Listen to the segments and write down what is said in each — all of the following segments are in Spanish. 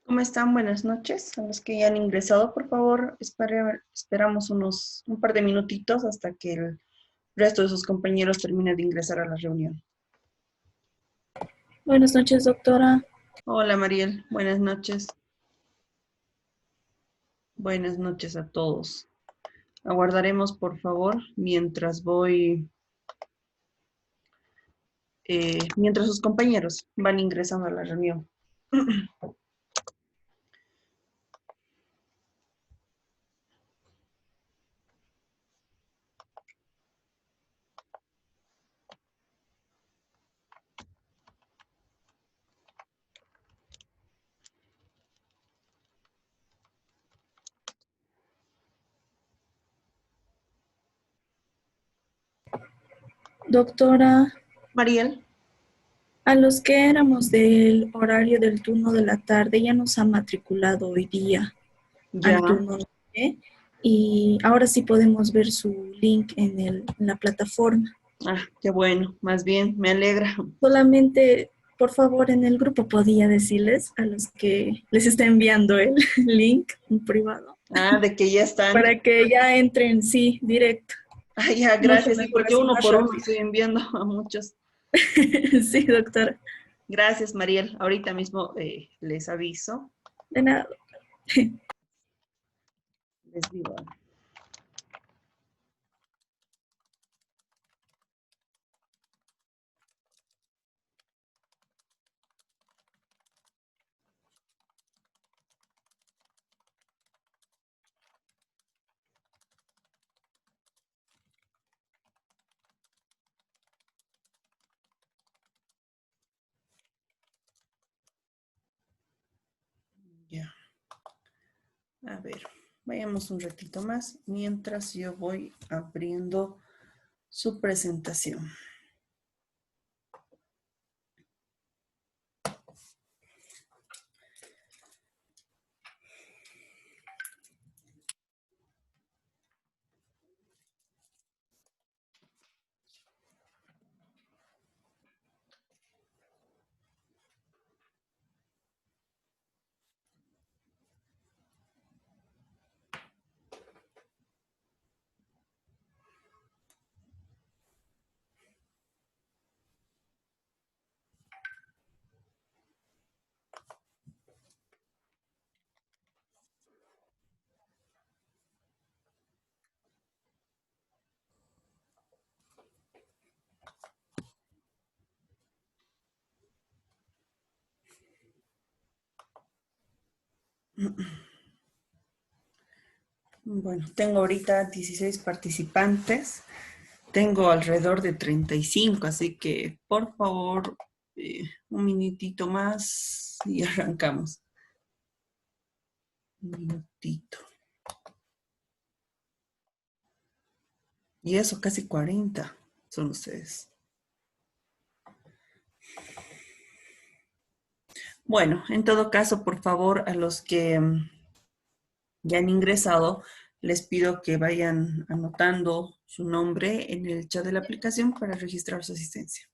¿Cómo están? Buenas noches. A los que ya han ingresado, por favor, esperamos un par de minutitos hasta que el resto de sus compañeros termine de ingresar a la reunión. Buenas noches, doctora. Hola, Mariel. Buenas noches. Buenas noches a todos. Aguardaremos, por favor, mientras sus compañeros van ingresando a la reunión. Doctora, Mariel, a los que éramos del horario del turno de la tarde ya nos han matriculado hoy día ya. al turno noche y ahora sí podemos ver su link en la plataforma. Ah, qué bueno. Más bien, me alegra. Solamente, por favor, en el grupo podía decirles a los que les está enviando el link en privado Ah, de que ya están. para que ya entren, sí, directo. Ah, ya, Mucho gracias. Sí, mejor, porque así uno más por uno rápido. estoy enviando a muchos. Sí, doctora. Gracias, Mariel. Ahorita mismo les aviso. De nada. Les digo. Ya. A ver, vayamos un ratito más mientras yo voy abriendo su presentación. Bueno, tengo ahorita 16 participantes. Tengo alrededor de 35, así que por favor, un minutito más y arrancamos. Un minutito. Y eso, casi 40 son ustedes. Bueno, en todo caso, por favor, a los que ya han ingresado, les pido que vayan anotando su nombre en el chat de la aplicación para registrar su asistencia.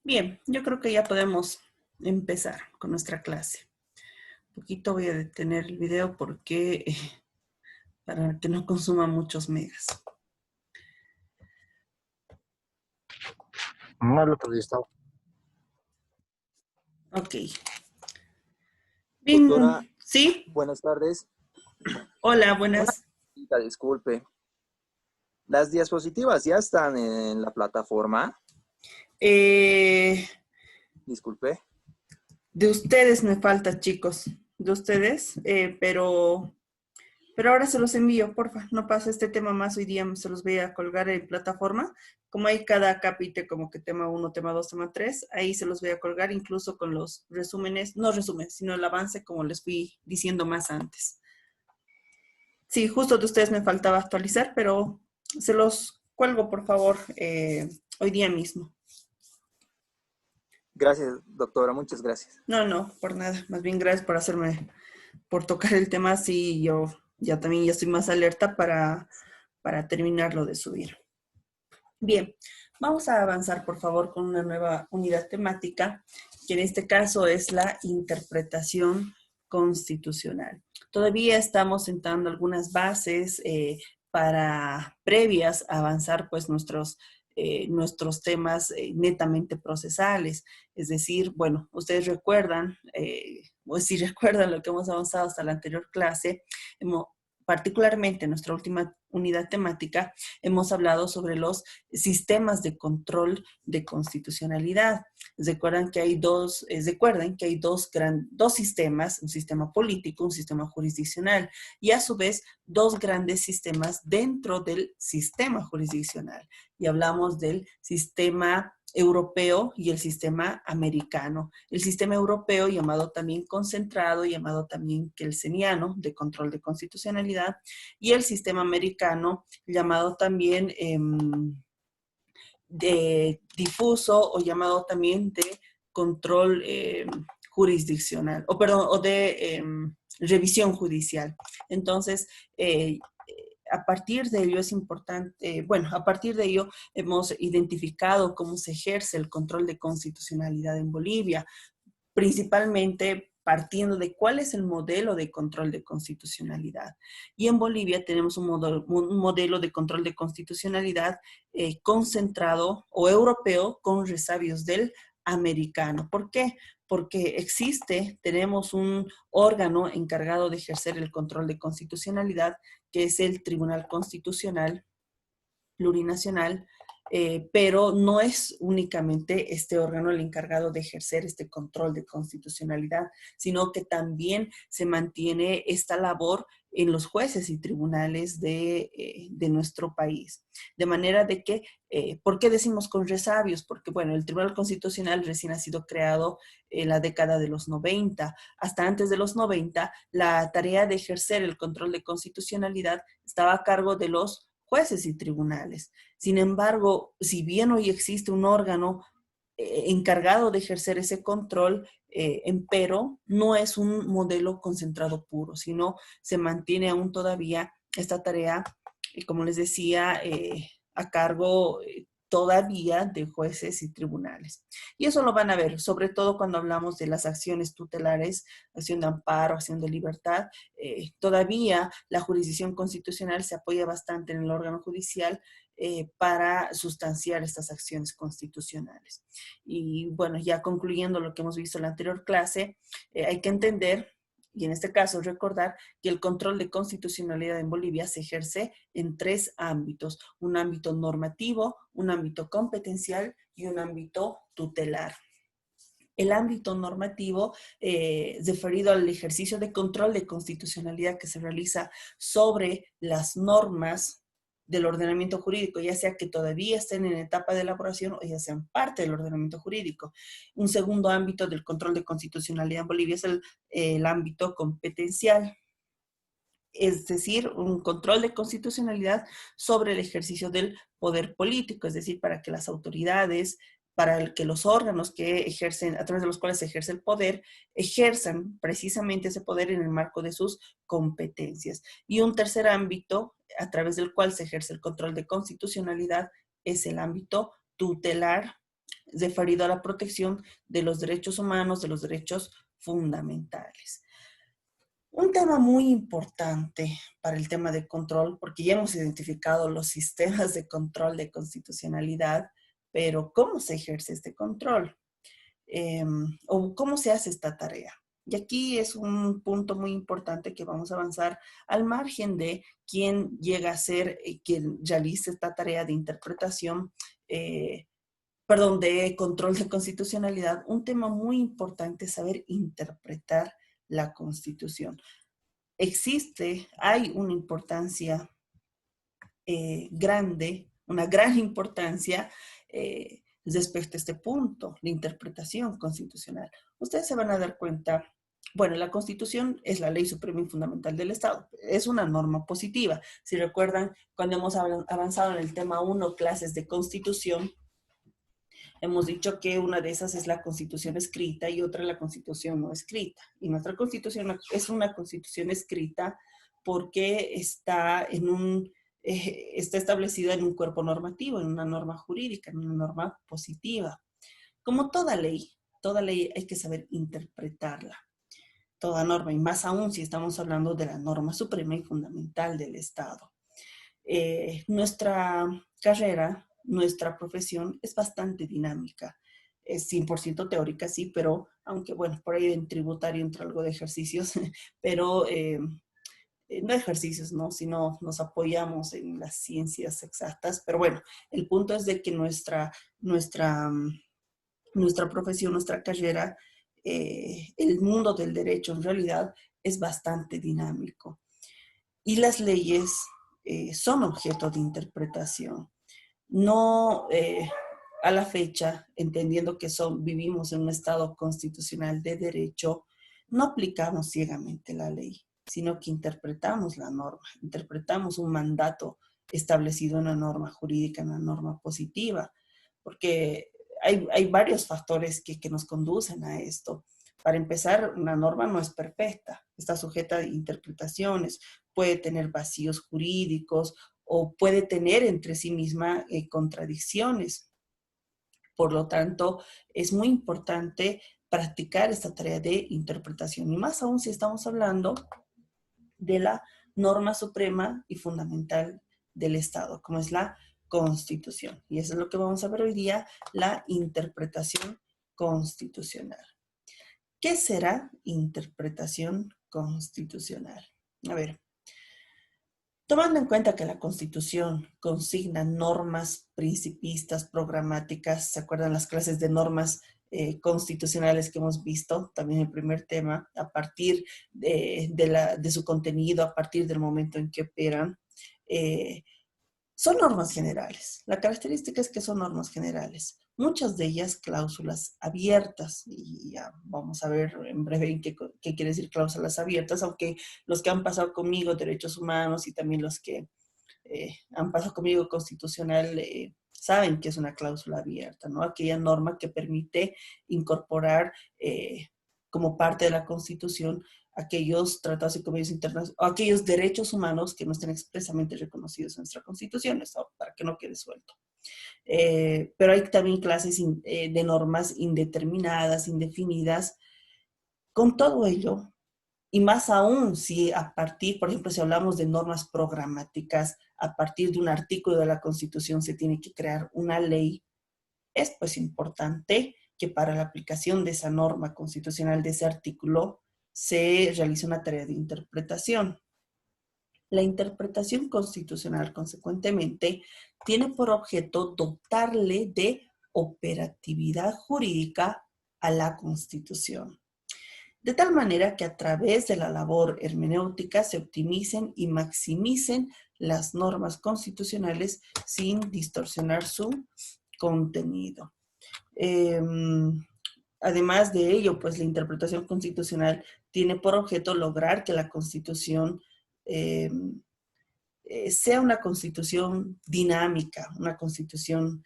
Bien, yo creo que ya podemos empezar con nuestra clase. Un poquito voy a detener el video porque para que no consuma muchos megas. No lo he visto. Ok. Doctora, Bien, ¿sí? buenas tardes. Hola, Una buenas. preguntita, disculpe. ¿Las diapositivas ya están en la plataforma? Eh, Disculpe. de ustedes me falta, chicos. De ustedes, pero ahora se los envío, porfa. No pasa este tema más hoy día, se los voy a colgar en plataforma. Como hay cada capítulo, como que tema 1, tema 2, tema 3, ahí se los voy a colgar incluso con los resúmenes, no resúmenes, sino el avance como les fui diciendo más antes. Sí, justo de ustedes me faltaba actualizar, pero se los cuelgo, por favor, hoy día mismo. Gracias, doctora, muchas gracias. No, por nada. Más bien gracias por tocar el tema, así yo ya también ya estoy más alerta para terminarlo de subir. Bien, vamos a avanzar por favor con una nueva unidad temática, que en este caso es la interpretación constitucional. Todavía estamos sentando algunas bases para previas a avanzar pues nuestros temas netamente procesales. Es decir, bueno, ustedes recuerdan, o si recuerdan lo que hemos avanzado hasta la anterior clase, particularmente en nuestra última unidad temática, hemos hablado sobre los sistemas de control de constitucionalidad. Recuerdan que hay dos sistemas, un sistema político, un sistema jurisdiccional, y a su vez dos grandes sistemas dentro del sistema jurisdiccional. Y hablamos del sistema europeo y el sistema americano. El sistema europeo, llamado también concentrado, llamado también kelseniano, de control de constitucionalidad, y el sistema americano, llamado también de difuso o llamado también de control jurisdiccional, o de revisión judicial. Entonces, a partir de ello es importante, a partir de ello hemos identificado cómo se ejerce el control de constitucionalidad en Bolivia, principalmente partiendo de cuál es el modelo de control de constitucionalidad. Y en Bolivia tenemos un modelo de control de constitucionalidad concentrado o europeo con resabios del americano. ¿Por qué? Porque tenemos un órgano encargado de ejercer el control de constitucionalidad, que es el Tribunal Constitucional Plurinacional, pero no es únicamente este órgano el encargado de ejercer este control de constitucionalidad, sino que también se mantiene esta labor en los jueces y tribunales de nuestro país. De manera de que, ¿por qué decimos con resabios? Porque, bueno, el Tribunal Constitucional recién ha sido creado en la década de los 90. Hasta antes de los 90, la tarea de ejercer el control de constitucionalidad estaba a cargo de los jueces y tribunales. Sin embargo, si bien hoy existe un órgano encargado de ejercer ese control, empero no es un modelo concentrado puro, sino se mantiene aún todavía esta tarea, como les decía, a cargo todavía de jueces y tribunales. Y eso lo van a ver, sobre todo cuando hablamos de las acciones tutelares, acción de amparo, acción de libertad. Todavía la jurisdicción constitucional se apoya bastante en el órgano judicial para sustanciar estas acciones constitucionales. Y bueno, ya concluyendo lo que hemos visto en la anterior clase, hay que entender, y en este caso recordar, que el control de constitucionalidad en Bolivia se ejerce en tres ámbitos: un ámbito normativo, un ámbito competencial y un ámbito tutelar. El ámbito normativo referido al ejercicio de control de constitucionalidad que se realiza sobre las normas del ordenamiento jurídico, ya sea que todavía estén en etapa de elaboración o ya sean parte del ordenamiento jurídico. Un segundo ámbito del control de constitucionalidad en Bolivia es el ámbito competencial, es decir, un control de constitucionalidad sobre el ejercicio del poder político, es decir, para que las autoridades, para que los órganos que ejercen, a través de los cuales se ejerce el poder, ejerzan precisamente ese poder en el marco de sus competencias. Y un tercer ámbito a través del cual se ejerce el control de constitucionalidad es el ámbito tutelar, referido a la protección de los derechos humanos, de los derechos fundamentales. Un tema muy importante para el tema de control, porque ya hemos identificado los sistemas de control de constitucionalidad, pero ¿cómo se ejerce este control? ¿O cómo se hace esta tarea? Y aquí es un punto muy importante que vamos a avanzar al margen de quién llega a ser quien realice esta tarea de interpretación, de control de constitucionalidad. Un tema muy importante es saber interpretar la Constitución. Hay una importancia grande, una gran importancia respecto a este punto, la interpretación constitucional. Ustedes se van a dar cuenta, bueno, la Constitución es la ley suprema y fundamental del Estado. Es una norma positiva. Si recuerdan, cuando hemos avanzado en el tema 1, clases de Constitución, hemos dicho que una de esas es la Constitución escrita y otra la Constitución no escrita. Y nuestra Constitución es una Constitución escrita porque está establecida en un cuerpo normativo, en una norma jurídica, en una norma positiva. Como toda ley hay que saber interpretarla, toda norma, y más aún si estamos hablando de la norma suprema y fundamental del Estado. Nuestra carrera, nuestra profesión es bastante dinámica. Es 100% teórica, sí, pero aunque, bueno, por ahí en tributario entra algo de ejercicios, pero no ejercicios, ¿no? Sino nos apoyamos en las ciencias exactas. Pero bueno, el punto es de que nuestra profesión, nuestra carrera, el mundo del derecho en realidad es bastante dinámico. Y las leyes son objeto de interpretación. No a la fecha, entendiendo que vivimos en un Estado constitucional de derecho, no aplicamos ciegamente la ley, sino que interpretamos la norma, interpretamos un mandato establecido en una norma jurídica, en una norma positiva, porque hay varios factores que nos conducen a esto. Para empezar, una norma no es perfecta, está sujeta a interpretaciones, puede tener vacíos jurídicos o puede tener entre sí misma contradicciones. Por lo tanto, es muy importante practicar esta tarea de interpretación, y más aún si estamos hablando de la norma suprema y fundamental del Estado, como es la Constitución. Y eso es lo que vamos a ver hoy día, la interpretación constitucional. ¿Qué será interpretación constitucional? A ver, tomando en cuenta que la Constitución consigna normas principistas, programáticas, ¿se acuerdan las clases de normas constitucionales que hemos visto? También el primer tema, a partir de su contenido, a partir del momento en que operan, son normas generales. La característica es que son normas generales. Muchas de ellas cláusulas abiertas. Y ya vamos a ver en breve qué quiere decir cláusulas abiertas, aunque los que han pasado conmigo derechos humanos y también los que han pasado conmigo constitucional saben que es una cláusula abierta, ¿no? Aquella norma que permite incorporar como parte de la Constitución aquellos tratados y convenios internacionales o aquellos derechos humanos que no estén expresamente reconocidos en nuestra Constitución, eso para que no quede suelto. Pero hay también clases de normas indeterminadas, indefinidas. Con todo ello, y más aún si a partir, por ejemplo, si hablamos de normas programáticas, a partir de un artículo de la Constitución se tiene que crear una ley, es pues importante que para la aplicación de esa norma constitucional, de ese artículo, se realice una tarea de interpretación. La interpretación constitucional, consecuentemente, tiene por objeto dotarle de operatividad jurídica a la Constitución, de tal manera que a través de la labor hermenéutica se optimicen y maximicen las normas constitucionales sin distorsionar su contenido. Además de ello, pues la interpretación constitucional tiene por objeto lograr que la Constitución sea una Constitución dinámica, una Constitución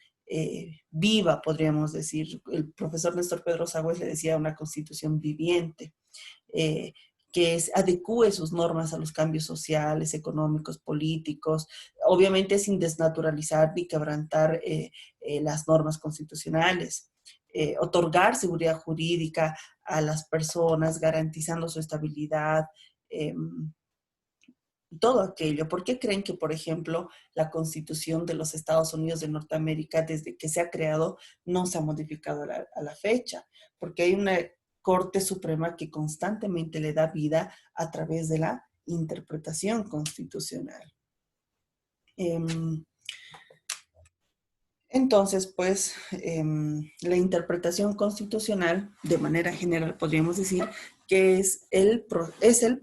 viva, podríamos decir. El profesor Néstor Pedro Sagüez le decía una Constitución viviente, que adecúe sus normas a los cambios sociales, económicos, políticos, obviamente sin desnaturalizar ni quebrantar las normas constitucionales. Otorgar seguridad jurídica a las personas, garantizando su estabilidad, todo aquello. ¿Por qué creen que, por ejemplo, la Constitución de los Estados Unidos de Norteamérica, desde que se ha creado, no se ha modificado a la fecha? Porque hay una Corte Suprema que constantemente le da vida a través de la interpretación constitucional. Entonces, pues, la interpretación constitucional, de manera general, podríamos decir que es el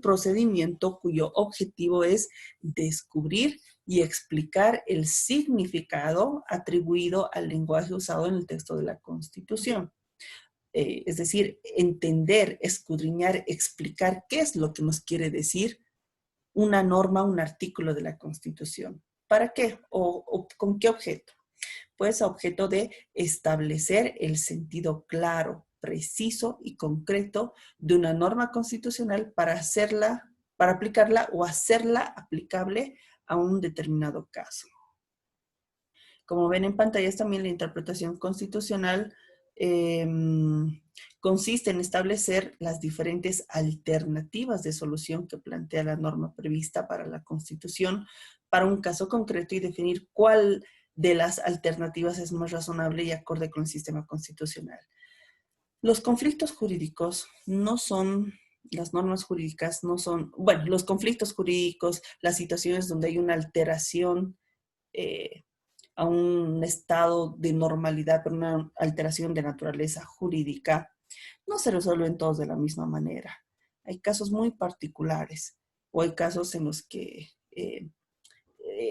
procedimiento cuyo objetivo es descubrir y explicar el significado atribuido al lenguaje usado en el texto de la Constitución. Es decir, entender, escudriñar, explicar qué es lo que nos quiere decir una norma, un artículo de la Constitución. ¿Para qué? ¿O con qué objeto? Pues a objeto de establecer el sentido claro, preciso y concreto de una norma constitucional para aplicarla o hacerla aplicable a un determinado caso. Como ven en pantallas, también la interpretación constitucional consiste en establecer las diferentes alternativas de solución que plantea la norma prevista para la Constitución para un caso concreto y definir cuál de las alternativas es más razonable y acorde con el sistema constitucional. Los conflictos jurídicos no son, las normas jurídicas no son, bueno, los conflictos jurídicos, las situaciones donde hay una alteración a un estado de normalidad, pero una alteración de naturaleza jurídica, no se resuelven todos de la misma manera. Hay casos muy particulares o hay casos en los que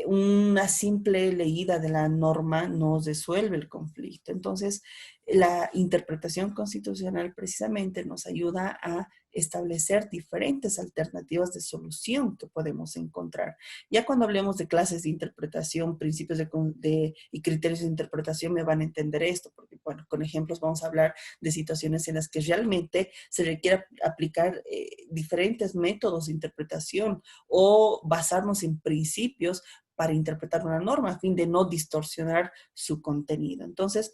una simple leída de la norma no resuelve el conflicto. Entonces, la interpretación constitucional precisamente nos ayuda a establecer diferentes alternativas de solución que podemos encontrar. Ya cuando hablemos de clases de interpretación, principios y criterios de interpretación, me van a entender esto, porque, bueno, con ejemplos vamos a hablar de situaciones en las que realmente se requiere aplicar diferentes métodos de interpretación o basarnos en principios para interpretar una norma a fin de no distorsionar su contenido. Entonces,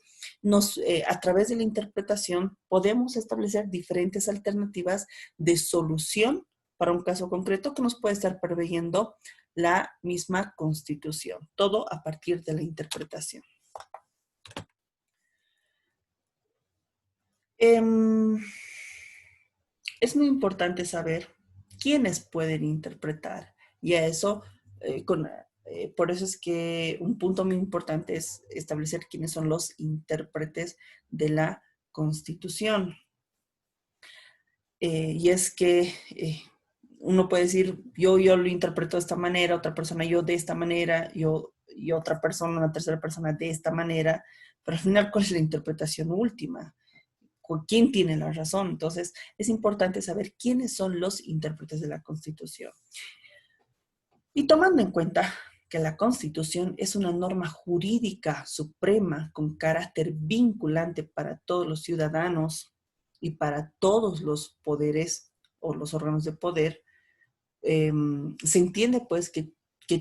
a través de la interpretación podemos establecer diferentes alternativas de solución para un caso concreto que nos puede estar preveyendo la misma Constitución. Todo a partir de la interpretación. Es muy importante saber quiénes pueden interpretar y a eso por eso es que un punto muy importante es establecer quiénes son los intérpretes de la Constitución. Y es que uno puede decir, yo lo interpreto de esta manera, otra persona yo de esta manera, y otra persona, una tercera persona de esta manera, pero al final, ¿cuál es la interpretación última? ¿Quién tiene la razón? Entonces, es importante saber quiénes son los intérpretes de la Constitución. Y tomando en cuenta que la Constitución es una norma jurídica suprema con carácter vinculante para todos los ciudadanos y para todos los poderes o los órganos de poder, se entiende pues que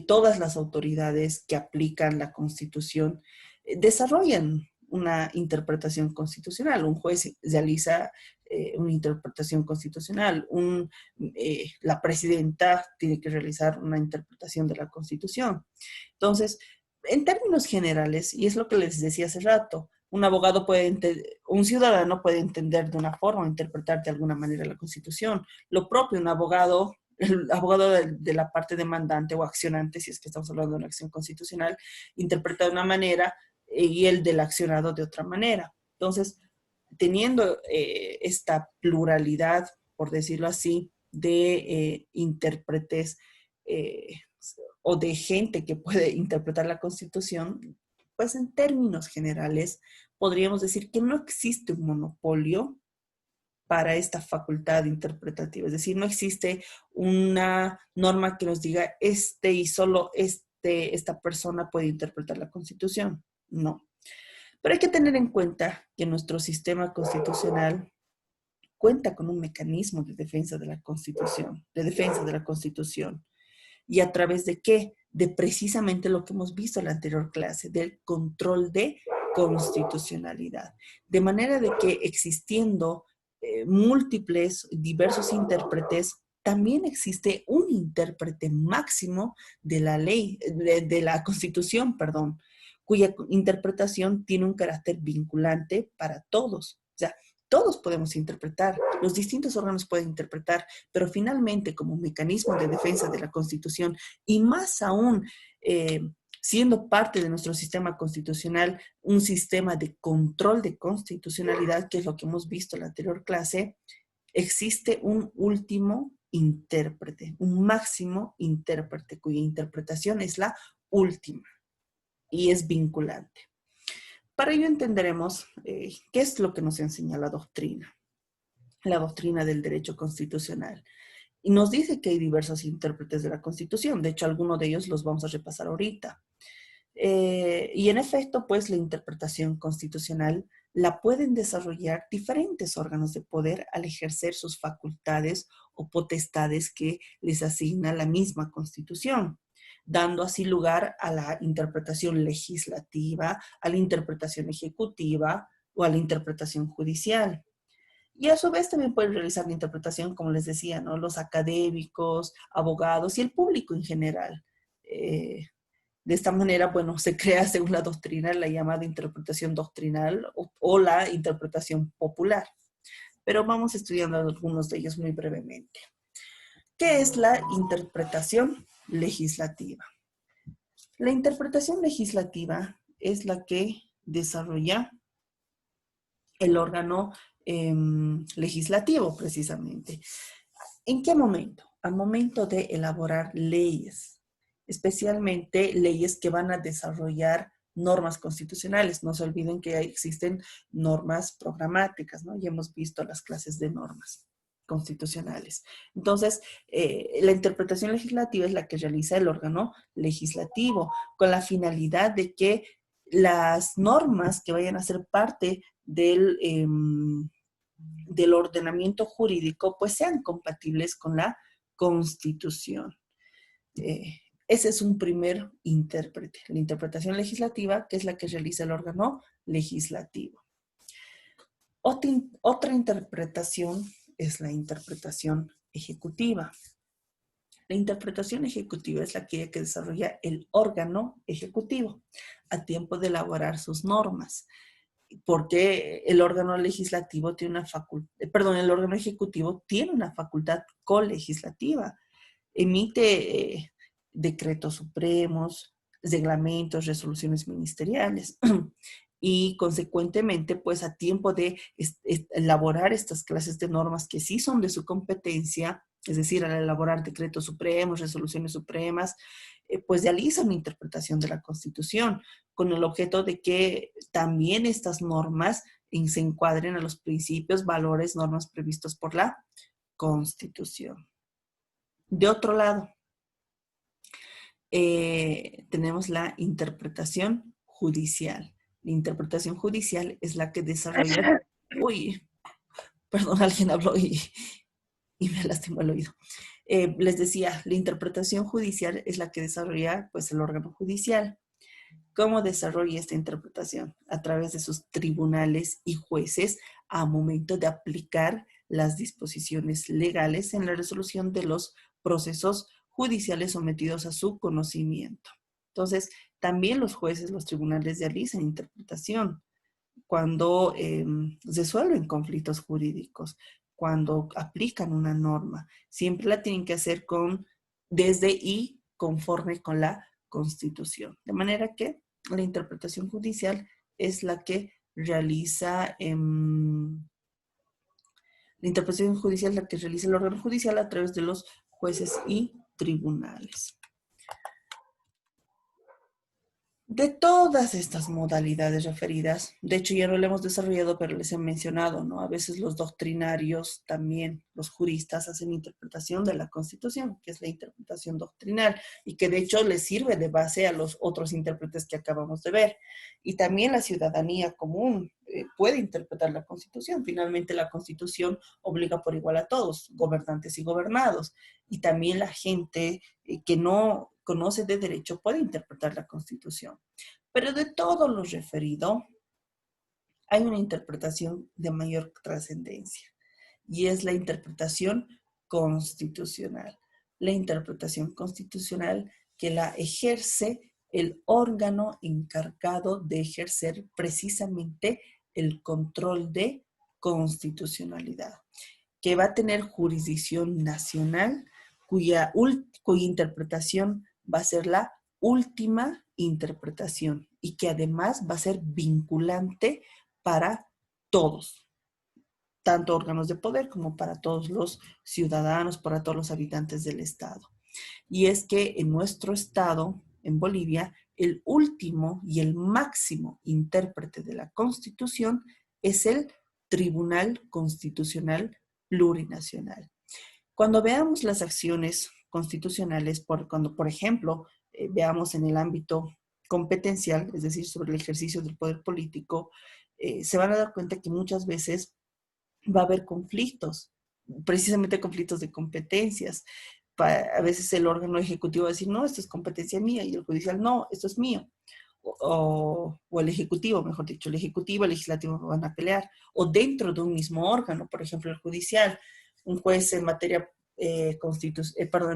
todas las autoridades que aplican la Constitución desarrollan una interpretación constitucional. Un juez realiza una interpretación constitucional. La presidenta tiene que realizar una interpretación de la Constitución. Entonces, en términos generales, y es lo que les decía hace rato, un ciudadano puede entender de una forma o interpretar de alguna manera la Constitución. Lo propio, el abogado de la parte demandante o accionante, si es que estamos hablando de una acción constitucional, interpreta de una manera y el del accionado de otra manera. Entonces, teniendo esta pluralidad, por decirlo así, de intérpretes o de gente que puede interpretar la Constitución, pues en términos generales podríamos decir que no existe un monopolio para esta facultad interpretativa. Es decir, no existe una norma que nos diga y solo esta persona puede interpretar la Constitución. No. Pero hay que tener en cuenta que nuestro sistema constitucional cuenta con un mecanismo de defensa de la Constitución, ¿Y a través de qué? De precisamente lo que hemos visto en la anterior clase, del control de constitucionalidad. De manera de que existiendo múltiples, diversos intérpretes, también existe un intérprete máximo de la ley, de la Constitución, perdón, cuya interpretación tiene un carácter vinculante para todos. O sea, todos podemos interpretar, los distintos órganos pueden interpretar, pero finalmente como mecanismo de defensa de la Constitución y más aún siendo parte de nuestro sistema constitucional, un sistema de control de constitucionalidad, que es lo que hemos visto en la anterior clase, existe un último intérprete, un máximo intérprete, cuya interpretación es la última y es vinculante. Para ello entenderemos qué es lo que nos enseña la doctrina del derecho constitucional. Y nos dice que hay diversos intérpretes de la Constitución. De hecho, algunos de ellos los vamos a repasar ahorita. Y en efecto, pues la interpretación constitucional la pueden desarrollar diferentes órganos de poder al ejercer sus facultades o potestades que les asigna la misma Constitución, dando así lugar a la interpretación legislativa, a la interpretación ejecutiva o a la interpretación judicial. Y a su vez también pueden realizar la interpretación, como les decía, ¿no? Los académicos, abogados y el público en general. De esta manera, bueno, se crea según la doctrina la llamada interpretación doctrinal o la interpretación popular. Pero vamos estudiando algunos de ellos muy brevemente. ¿Qué es la interpretación legislativa? La interpretación legislativa es la que desarrolla el órgano legislativo, precisamente. ¿En qué momento? Al momento de elaborar leyes, especialmente leyes que van a desarrollar normas constitucionales. No se olviden que existen normas programáticas, ¿no? Ya hemos visto las clases de normas constitucionales. Entonces, la interpretación legislativa es la que realiza el órgano legislativo con la finalidad de que las normas que vayan a ser parte del ordenamiento jurídico pues sean compatibles con la Constitución. Ese es un primer intérprete, la interpretación legislativa, que es la que realiza el órgano legislativo. Otra interpretación es la interpretación ejecutiva. La interpretación ejecutiva es la que desarrolla el órgano ejecutivo a tiempo de elaborar sus normas, porque el órgano legislativo tiene una facultad, el órgano ejecutivo tiene una facultad colegislativa, emite decretos supremos, reglamentos, resoluciones ministeriales y consecuentemente, pues a tiempo de elaborar estas clases de normas que sí son de su competencia, es decir, al elaborar decretos supremos, resoluciones supremas, pues realiza una interpretación de la Constitución con el objeto de que también estas normas se encuadren a los principios, valores, normas previstos por la Constitución. De otro lado, tenemos la interpretación judicial. La interpretación judicial es la que desarrolla... Uy, perdón, alguien habló y me lastimó el oído. Les decía, la interpretación judicial es la que desarrolla pues, el órgano judicial. ¿Cómo desarrolla esta interpretación? A través de sus tribunales y jueces a momento de aplicar las disposiciones legales en la resolución de los procesos judiciales sometidos a su conocimiento. Entonces, también los jueces, los tribunales realizan interpretación cuando resuelven conflictos jurídicos, cuando aplican una norma. Siempre la tienen que hacer desde y conforme con la Constitución. De manera que la interpretación judicial es la que realiza la interpretación judicial es la que realiza el órgano judicial a través de los jueces y tribunales. De todas estas modalidades referidas, de hecho ya no lo hemos desarrollado, pero les he mencionado, ¿no? A veces los doctrinarios también, los juristas, hacen interpretación de la Constitución, que es la interpretación doctrinal, y que de hecho les sirve de base a los otros intérpretes que acabamos de ver. Y también la ciudadanía común puede interpretar la Constitución. Finalmente la Constitución obliga por igual a todos, gobernantes y gobernados. Y también la gente que no conoce de derecho puede interpretar la Constitución. Pero de todo lo referido, hay una interpretación de mayor trascendencia y es la interpretación constitucional. La interpretación constitucional que la ejerce el órgano encargado de ejercer precisamente el control de constitucionalidad, que va a tener jurisdicción nacional, cuya interpretación va a ser la última interpretación y que además va a ser vinculante para todos, tanto órganos de poder como para todos los ciudadanos, para todos los habitantes del Estado. Y es que en nuestro Estado, en Bolivia, el último y el máximo intérprete de la Constitución es el Tribunal Constitucional Plurinacional. Cuando veamos las acciones constitucionales, cuando, por ejemplo, veamos en el ámbito competencial, es decir, sobre el ejercicio del poder político, se van a dar cuenta que muchas veces va a haber conflictos, precisamente conflictos de competencias. A veces el órgano ejecutivo va a decir, no, esto es competencia mía, y el judicial, no, esto es mío. O el ejecutivo, mejor dicho, el ejecutivo y el legislativo van a pelear. O dentro de un mismo órgano, por ejemplo, el judicial, un juez en materia, en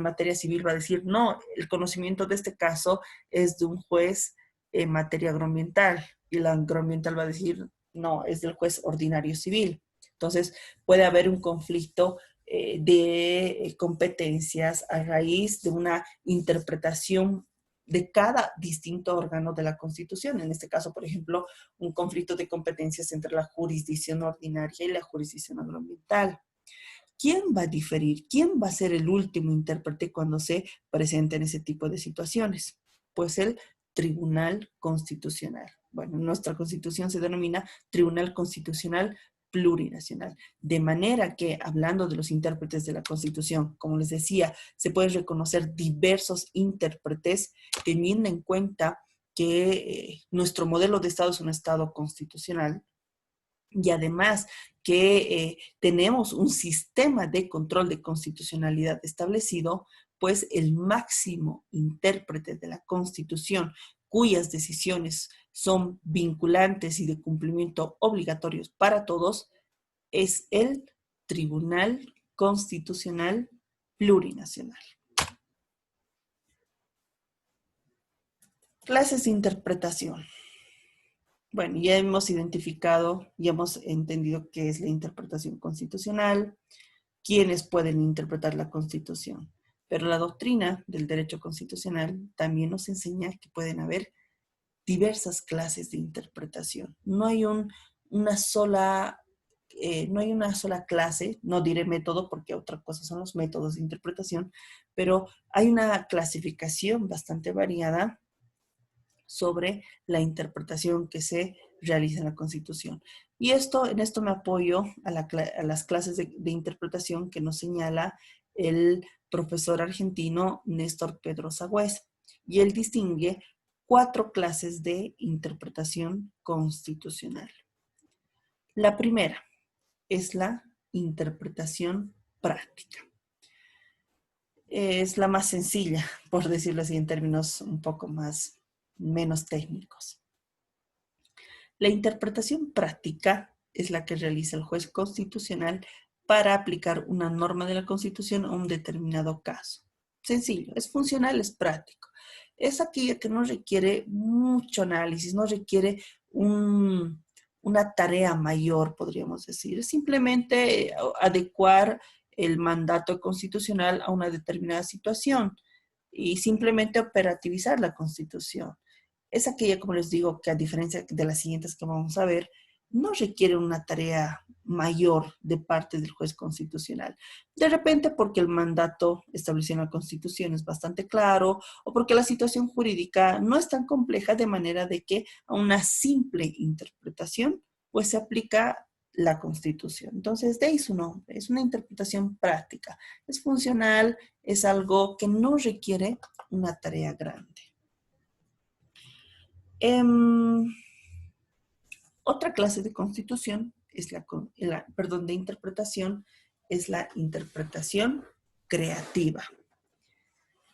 materia civil va a decir, no, el conocimiento de este caso es de un juez en materia agroambiental. Y la agroambiental va a decir, no, es del juez ordinario civil. Entonces, puede haber un conflicto de competencias a raíz de una interpretación de cada distinto órgano de la Constitución. En este caso, por ejemplo, un conflicto de competencias entre la jurisdicción ordinaria y la jurisdicción agroambiental. ¿Quién va a diferir? ¿Quién va a ser el último intérprete cuando se presenten ese tipo de situaciones? Pues el Tribunal Constitucional. Bueno, nuestra Constitución se denomina Tribunal Constitucional Plurinacional. De manera que, hablando de los intérpretes de la Constitución, como les decía, se pueden reconocer diversos intérpretes teniendo en cuenta que nuestro modelo de Estado es un Estado constitucional y además que tenemos un sistema de control de constitucionalidad establecido, pues el máximo intérprete de la Constitución, cuyas decisiones son vinculantes y de cumplimiento obligatorios para todos, es el Tribunal Constitucional Plurinacional. Clases de interpretación. Bueno, ya hemos identificado, ya hemos entendido qué es la interpretación constitucional, quiénes pueden interpretar la Constitución. Pero la doctrina del derecho constitucional también nos enseña que pueden haber diversas clases de interpretación. No hay una sola clase, no diré método porque otra cosa son los métodos de interpretación, pero hay una clasificación bastante variada sobre la interpretación que se realiza en la Constitución. Y en esto me apoyo a las clases de interpretación que nos señala el profesor argentino Néstor Pedro Sagüez. Y él distingue 4 clases de interpretación constitucional. La primera es la interpretación práctica. Es la más sencilla, por decirlo así, en términos un poco menos técnicos. La interpretación práctica es la que realiza el juez constitucional para aplicar una norma de la Constitución a un determinado caso. Sencillo, es funcional, es práctico. Es aquella que no requiere mucho análisis, no requiere una tarea mayor, podríamos decir. Es simplemente adecuar el mandato constitucional a una determinada situación y simplemente operativizar la Constitución. Es aquella, como les digo, que a diferencia de las siguientes que vamos a ver, no requiere una tarea mayor de parte del juez constitucional. De repente porque el mandato establecido en la Constitución es bastante claro o porque la situación jurídica no es tan compleja de manera de que a una simple interpretación pues se aplica la Constitución. Entonces, de ahí su nombre, es una interpretación práctica, es funcional, es algo que no requiere una tarea grande. Otra clase de constitución es de interpretación es la interpretación creativa.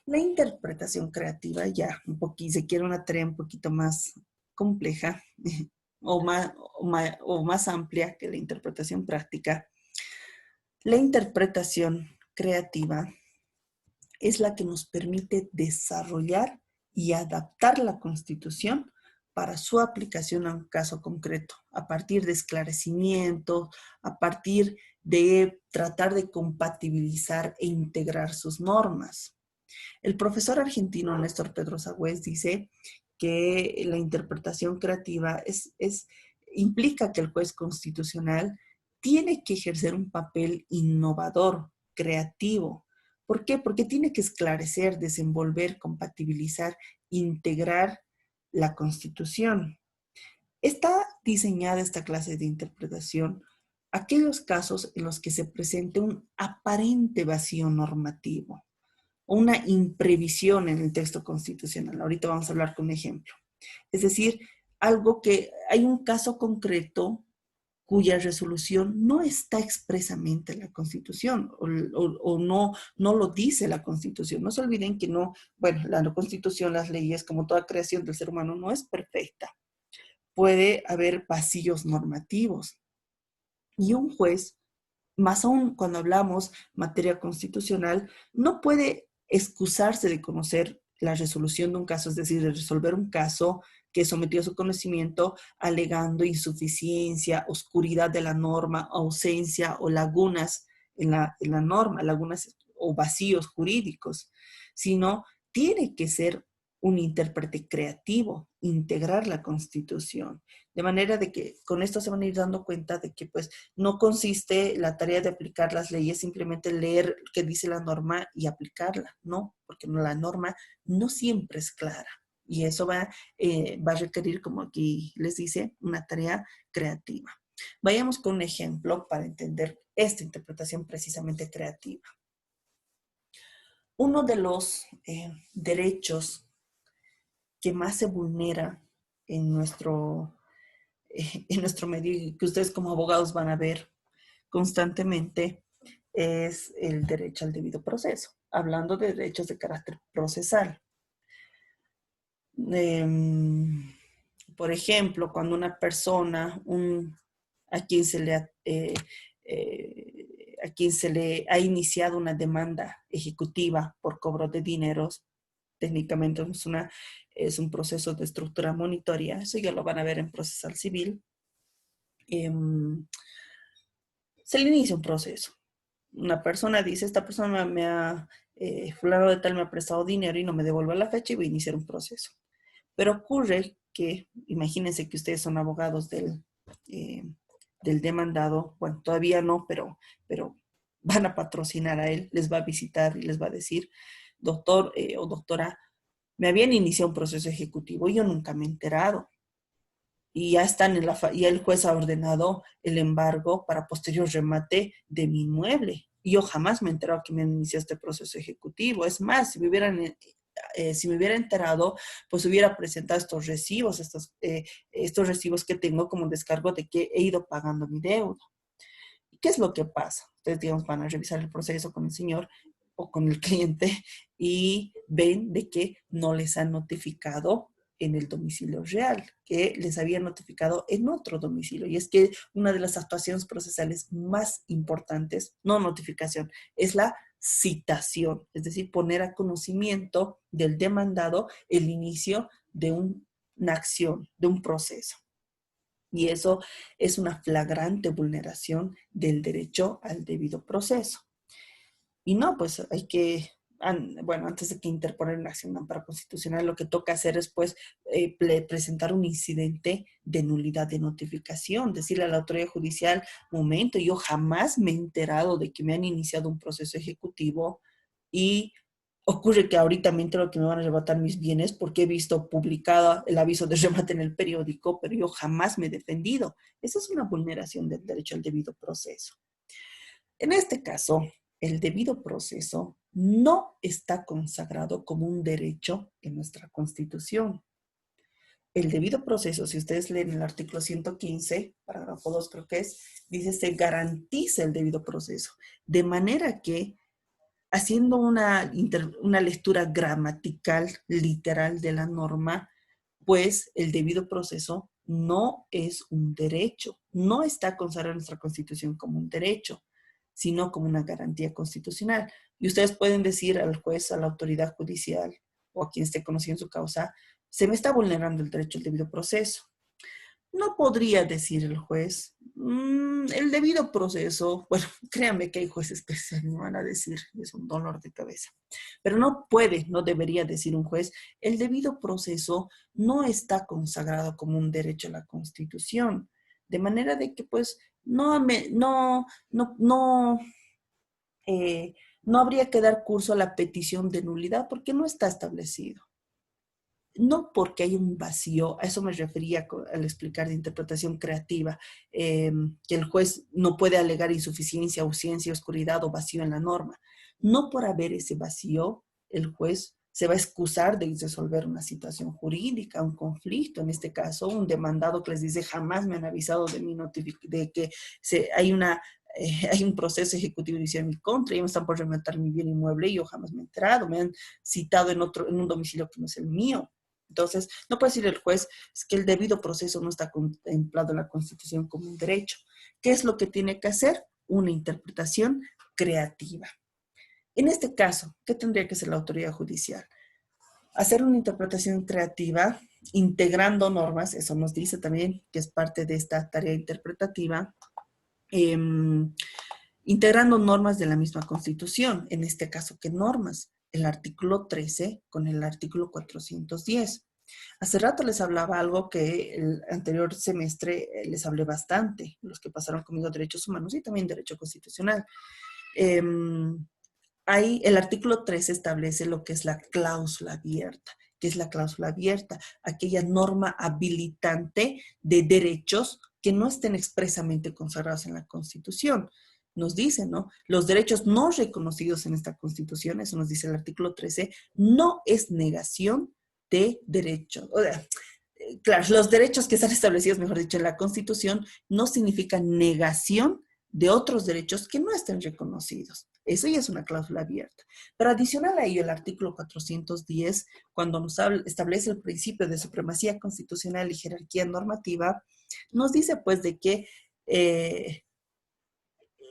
La interpretación creativa se quiere una tarea un poquito más compleja o más amplia que la interpretación práctica. La interpretación creativa es la que nos permite desarrollar y adaptar la Constitución para su aplicación a un caso concreto, a partir de esclarecimientos, a partir de tratar de compatibilizar e integrar sus normas. El profesor argentino Néstor Pedrosa Güez dice que la interpretación creativa implica que el juez constitucional tiene que ejercer un papel innovador, creativo. ¿Por qué? Porque tiene que esclarecer, desenvolver, compatibilizar, integrar la Constitución. Está diseñada esta clase de interpretación aquellos casos en los que se presente un aparente vacío normativo o una imprevisión en el texto constitucional. Ahorita vamos a hablar con un ejemplo. Es decir, algo que hay un caso concreto cuya resolución no está expresamente en la Constitución o no lo dice la Constitución. No se olviden que la Constitución, las leyes, como toda creación del ser humano, no es perfecta. Puede haber vacíos normativos. Y un juez, más aún cuando hablamos materia constitucional, no puede excusarse de conocer la resolución de un caso, es decir, de resolver un caso que sometió a su conocimiento alegando insuficiencia, oscuridad de la norma, ausencia o lagunas en la norma, lagunas o vacíos jurídicos, sino tiene que ser un intérprete creativo, integrar la Constitución, de manera de que con esto se van a ir dando cuenta de que pues no consiste la tarea de aplicar las leyes simplemente leer qué dice la norma y aplicarla, no, porque la norma no siempre es clara y eso va a requerir, como aquí les dice, una tarea creativa. Vayamos con un ejemplo para entender esta interpretación precisamente creativa. Uno de los derechos que más se vulnera en nuestro medio y que ustedes como abogados van a ver constantemente es el derecho al debido proceso, hablando de derechos de carácter procesal. Por ejemplo, cuando una persona, a quien se le ha iniciado una demanda ejecutiva por cobro de dineros, técnicamente es un proceso de estructura monitoria, eso ya lo van a ver en procesal civil. Se le inicia un proceso. Una persona dice, esta persona fulano de tal me ha prestado dinero y no me devuelve a la fecha y voy a iniciar un proceso. Pero ocurre que, imagínense que ustedes son abogados del demandado, bueno, todavía no, pero van a patrocinar a él, les va a visitar y les va a decir, doctor o doctora, me habían iniciado un proceso ejecutivo y yo nunca me he enterado. Y ya ya el juez ha ordenado el embargo para posterior remate de mi inmueble. Y yo jamás me he enterado que me han iniciado este proceso ejecutivo. Es más, si me hubiera enterado, pues hubiera presentado estos recibos que tengo como descargo de que he ido pagando mi deuda. ¿Y qué es lo que pasa? Ustedes, digamos, van a revisar el proceso con el señor o con el cliente y ven de que no les han notificado en el domicilio real, que les habían notificado en otro domicilio. Y es que una de las actuaciones procesales más importantes, no notificación, es la citación, es decir, poner a conocimiento del demandado el inicio de una acción, de un proceso. Y eso es una flagrante vulneración del derecho al debido proceso. Y no, pues hay que, antes de que interponer una acción de amparo constitucional, lo que toca hacer es pues presentar un incidente de nulidad de notificación, decirle a la autoridad judicial, momento, yo jamás me he enterado de que me han iniciado un proceso ejecutivo y ocurre que ahorita me entero que me van a arrebatar mis bienes porque he visto publicado el aviso de remate en el periódico, pero yo jamás me he defendido. Esa es una vulneración del derecho al debido proceso. En este caso, el debido proceso no está consagrado como un derecho en nuestra Constitución. El debido proceso, si ustedes leen el artículo 115, parágrafo 2 creo que es, dice se garantiza el debido proceso. De manera que, haciendo una lectura gramatical, literal de la norma, pues el debido proceso no es un derecho, no está consagrado en nuestra Constitución como un derecho. sino como una garantía constitucional. Y ustedes pueden decir al juez, a la autoridad judicial o a quien esté conociendo su causa, se me está vulnerando el derecho al debido proceso. No podría decir el juez, el debido proceso, bueno, créanme que hay jueces que se me van a decir, es un dolor de cabeza, pero no puede, no debería decir un juez, el debido proceso no está consagrado como un derecho a la Constitución, de manera de que pues no habría que dar curso a la petición de nulidad porque no está establecido. No porque hay un vacío, a eso me refería al explicar de interpretación creativa, que el juez no puede alegar insuficiencia, ausencia, oscuridad o vacío en la norma. No por haber ese vacío, el juez se va a excusar de resolver una situación jurídica, un conflicto, en este caso, un demandado que les dice jamás me han avisado de que hay un proceso ejecutivo iniciado en mi contra, y me están por rematar mi bien inmueble y yo jamás me he enterado, me han citado en un domicilio que no es el mío. Entonces, no puede decir el juez es que el debido proceso no está contemplado en la Constitución como un derecho. ¿Qué es lo que tiene que hacer? Una interpretación creativa. En este caso, ¿qué tendría que hacer la autoridad judicial? Hacer una interpretación creativa integrando normas, eso nos dice también que es parte de esta tarea interpretativa, integrando normas de la misma Constitución. En este caso, ¿qué normas? El artículo 13 con el artículo 410. Hace rato les hablaba algo que el anterior semestre les hablé bastante, los que pasaron conmigo derechos humanos y también derecho constitucional. Ahí el artículo 13 establece lo que es la cláusula abierta. ¿Qué es la cláusula abierta? Aquella norma habilitante de derechos que no estén expresamente consagrados en la Constitución. Nos dice, ¿no? Los derechos no reconocidos en esta Constitución, eso nos dice el artículo 13, no es negación de derechos. O sea, claro, los derechos que están establecidos, mejor dicho, en la Constitución no significan negación de otros derechos que no estén reconocidos. Eso ya es una cláusula abierta. Pero adicional a ello, el artículo 410, cuando nos establece el principio de supremacía constitucional y jerarquía normativa, nos dice pues de que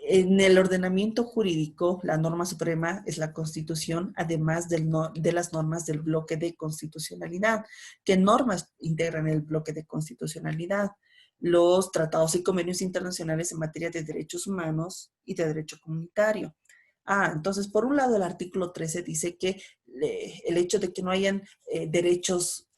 en el ordenamiento jurídico, la norma suprema es la Constitución, además de las normas del bloque de constitucionalidad. ¿Qué normas integran el bloque de constitucionalidad? Los tratados y convenios internacionales en materia de derechos humanos y de derecho comunitario. Entonces, por un lado, el artículo 13 dice que el hecho de que no hayan derechos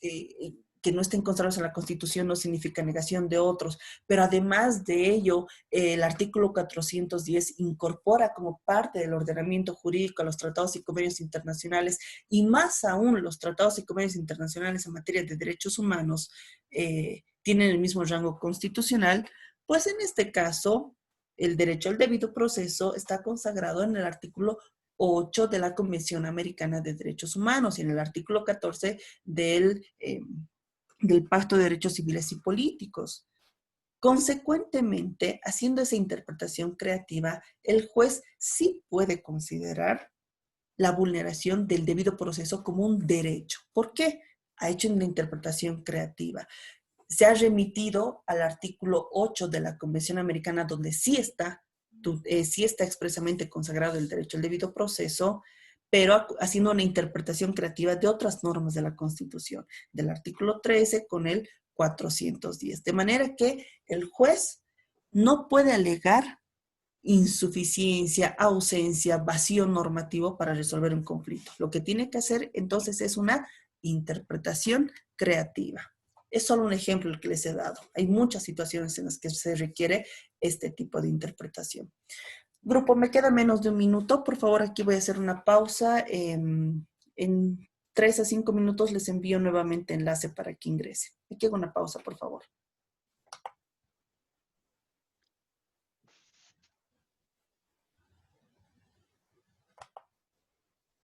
que no estén consagrados en la Constitución no significa negación de otros, pero además de ello, el artículo 410 incorpora como parte del ordenamiento jurídico a los tratados y convenios internacionales, y más aún los tratados y convenios internacionales en materia de derechos humanos tienen el mismo rango constitucional, pues en este caso, el derecho al debido proceso está consagrado en el artículo 8 de la Convención Americana de Derechos Humanos y en el artículo 14 del Pacto de Derechos Civiles y Políticos. Consecuentemente, haciendo esa interpretación creativa, el juez sí puede considerar la vulneración del debido proceso como un derecho. ¿Por qué? Ha hecho una interpretación creativa. Se ha remitido al artículo 8 de la Convención Americana, donde sí está expresamente consagrado el derecho al debido proceso, pero haciendo una interpretación creativa de otras normas de la Constitución, del artículo 13 con el 410. De manera que el juez no puede alegar insuficiencia, ausencia, vacío normativo para resolver un conflicto. Lo que tiene que hacer entonces es una interpretación creativa. Es solo un ejemplo el que les he dado. Hay muchas situaciones en las que se requiere este tipo de interpretación. Grupo, me queda menos de un minuto. Por favor, aquí voy a hacer una pausa. En 3 a 5 minutos les envío nuevamente enlace para que ingrese. Aquí hago una pausa, por favor.